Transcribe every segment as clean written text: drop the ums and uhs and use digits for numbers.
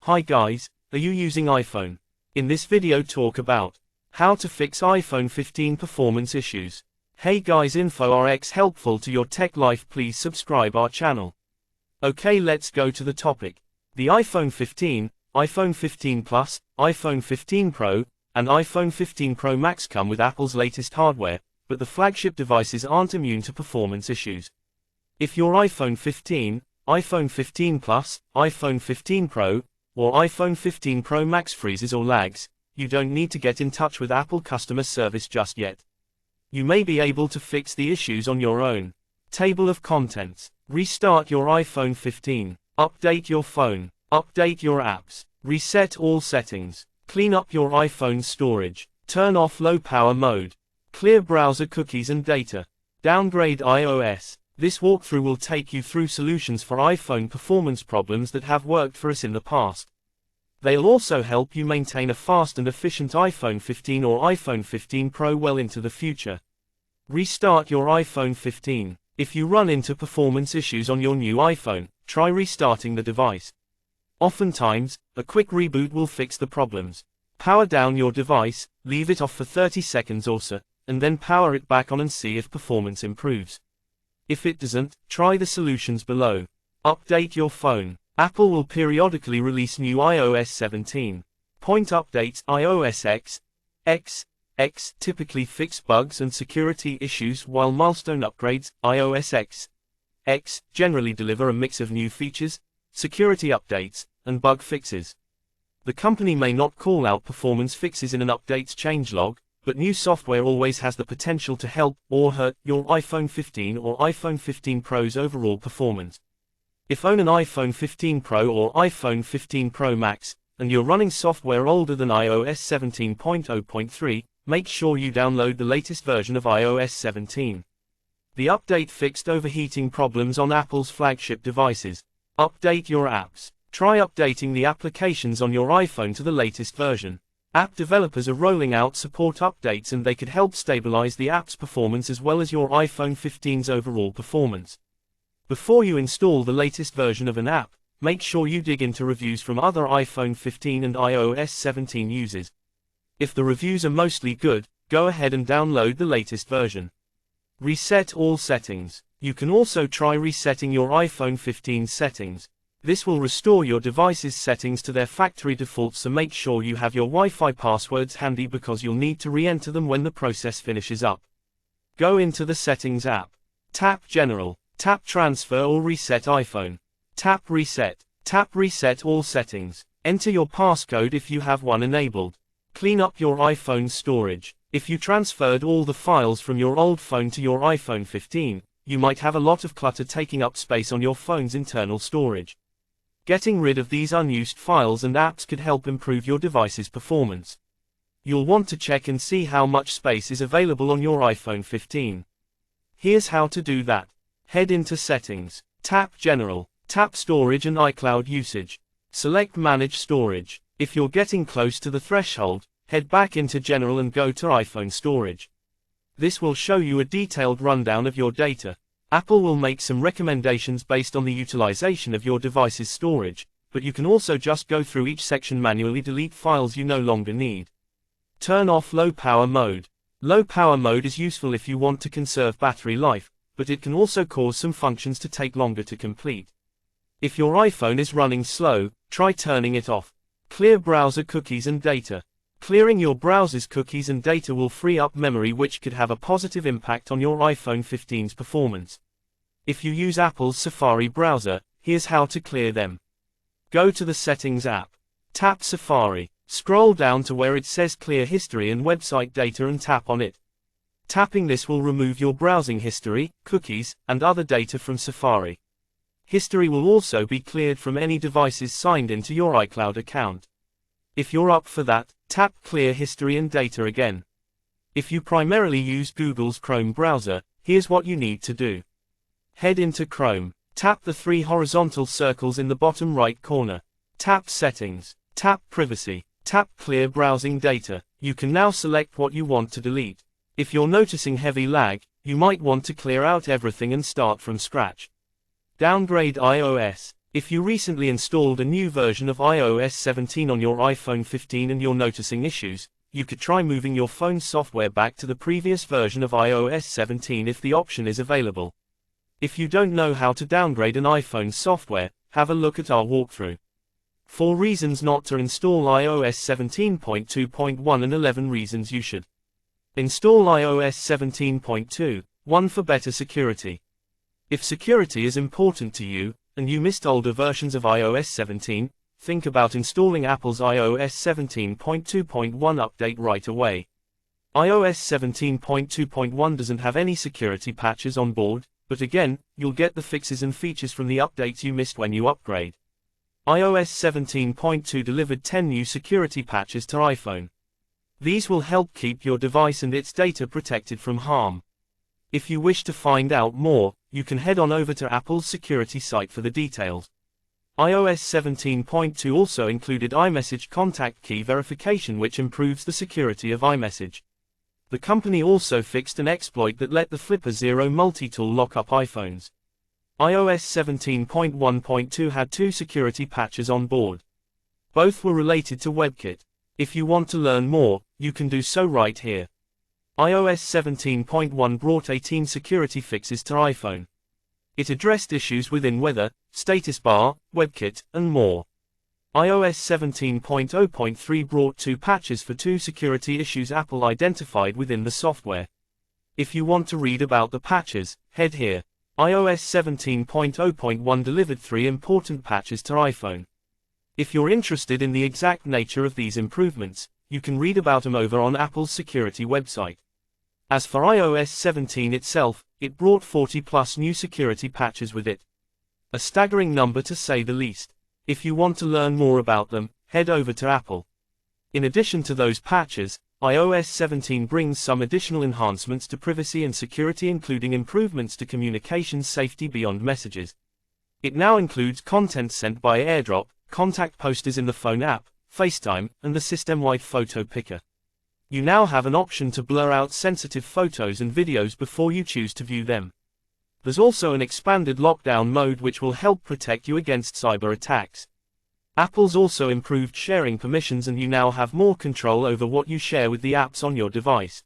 Hi guys, are you using iPhone? In this video talk about how to fix iPhone 15 performance issues. Hey guys, InfoRx helpful to your tech life, please subscribe our channel. Okay, let's go to the topic. The iPhone 15, iPhone 15 Plus, iPhone 15 Pro, and iPhone 15 Pro Max come with Apple's latest hardware, but the flagship devices aren't immune to performance issues. If your iPhone 15, iPhone 15 Plus, iPhone 15 Pro, or iPhone 15 Pro Max freezes or lags, you don't need to get in touch with Apple customer service just yet. You may be able to fix the issues on your own. Table of contents. Restart your iPhone 15. Update your phone. Update your apps. Reset all settings. Clean up your iPhone storage. Turn off low power mode. Clear browser cookies and data. Downgrade iOS. This walkthrough will take you through solutions for iPhone performance problems that have worked for us in the past. They'll also help you maintain a fast and efficient iPhone 15 or iPhone 15 Pro well into the future. Restart your iPhone 15. If you run into performance issues on your new iPhone, try restarting the device. Oftentimes, a quick reboot will fix the problems. Power down your device, leave it off for 30 seconds or so, and then power it back on and see if performance improves. If it doesn't, try the solutions below. Update your phone. Apple will periodically release new iOS 17. Point updates iOS X typically fix bugs and security issues, while milestone upgrades iOS X generally deliver a mix of new features, security updates, and bug fixes. The company may not call out performance fixes in an updates changelog, but new software always has the potential to help or hurt your iPhone 15 or iPhone 15 Pro's overall performance. If own an iPhone 15 Pro or iPhone 15 Pro Max, and you're running software older than iOS 17.0.3, make sure you download the latest version of iOS 17. The update fixed overheating problems on Apple's flagship devices. Update your apps. Try updating the applications on your iPhone to the latest version. App developers are rolling out support updates, and they could help stabilize the app's performance as well as your iPhone 15's overall performance. Before you install the latest version of an app, make sure you dig into reviews from other iPhone 15 and iOS 17 users. If the reviews are mostly good, go ahead and download the latest version. Reset all settings. You can also try resetting your iPhone 15 settings. This will restore your device's settings to their factory defaults, so make sure you have your Wi-Fi passwords handy because you'll need to re-enter them when the process finishes up. Go into the Settings app. Tap General. Tap Transfer or Reset iPhone. Tap Reset. Tap Reset all settings. Enter your passcode if you have one enabled. Clean up your iPhone storage. If you transferred all the files from your old phone to your iPhone 15, you might have a lot of clutter taking up space on your phone's internal storage. Getting rid of these unused files and apps could help improve your device's performance. You'll want to check and see how much space is available on your iPhone 15. Here's how to do that. Head into Settings. Tap General. Tap Storage and iCloud Usage. Select Manage Storage. If you're getting close to the threshold, head back into General and go to iPhone Storage. This will show you a detailed rundown of your data. Apple will make some recommendations based on the utilization of your device's storage, but you can also just go through each section manually, delete files you no longer need. Turn off low power mode. Low power mode is useful if you want to conserve battery life, but it can also cause some functions to take longer to complete. If your iPhone is running slow, try turning it off. Clear browser cookies and data. Clearing your browser's cookies and data will free up memory, which could have a positive impact on your iPhone 15's performance. If you use Apple's Safari browser, here's how to clear them. Go to the Settings app. Tap Safari. Scroll down to where it says Clear History and Website Data and tap on it. Tapping this will remove your browsing history, cookies, and other data from Safari. History will also be cleared from any devices signed into your iCloud account. If you're up for that, tap Clear History and Data again. If you primarily use Google's Chrome browser, here's what you need to do. Head into Chrome. Tap the three horizontal circles in the bottom right corner. Tap Settings. Tap Privacy. Tap Clear Browsing Data. You can now select what you want to delete. If you're noticing heavy lag, you might want to clear out everything and start from scratch. Downgrade iOS. If you recently installed a new version of iOS 17 on your iPhone 15 and you're noticing issues, you could try moving your phone's software back to the previous version of iOS 17 if the option is available. If you don't know how to downgrade an iPhone's software, have a look at our walkthrough. 4 reasons not to install iOS 17.2.1 and 11 reasons you should. Install iOS 17.2. 1 for better security. If security is important to you, and you missed older versions of iOS 17, think about installing Apple's iOS 17.2.1 update right away. iOS 17.2.1 doesn't have any security patches on board, but again, you'll get the fixes and features from the updates you missed when you upgrade. iOS 17.2 delivered 10 new security patches to iPhone. These will help keep your device and its data protected from harm. If you wish to find out more, you can head on over to Apple's security site for the details. iOS 17.2 also included iMessage contact key verification, which improves the security of iMessage. The company also fixed an exploit that let the Flipper Zero multi-tool lock up iPhones. iOS 17.1.2 had 2 security patches on board. Both were related to WebKit. If you want to learn more, you can do so right here. iOS 17.1 brought 18 security fixes to iPhone. It addressed issues within weather, status bar, WebKit, and more. iOS 17.0.3 brought 2 patches for 2 security issues Apple identified within the software. If you want to read about the patches, head here. iOS 17.0.1 delivered 3 important patches to iPhone. If you're interested in the exact nature of these improvements, you can read about them over on Apple's security website. As for iOS 17 itself, it brought 40+ new security patches with it. A staggering number to say the least. If you want to learn more about them, head over to Apple. In addition to those patches, iOS 17 brings some additional enhancements to privacy and security, including improvements to communication safety beyond messages. It now includes content sent by AirDrop, contact posters in the phone app, FaceTime, and the system-wide photo picker. You now have an option to blur out sensitive photos and videos before you choose to view them. There's also an expanded lockdown mode which will help protect you against cyber attacks. Apple's also improved sharing permissions, and you now have more control over what you share with the apps on your device.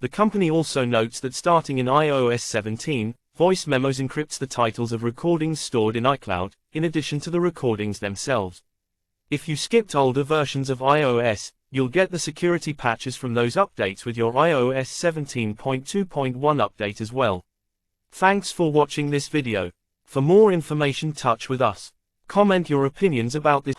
The company also notes that starting in iOS 17, Voice Memos encrypts the titles of recordings stored in iCloud, in addition to the recordings themselves. If you skipped older versions of iOS, you'll get the security patches from those updates with your iOS 17.2.1 update as well. Thanks for watching this video. For more information, touch with us. Comment your opinions about this.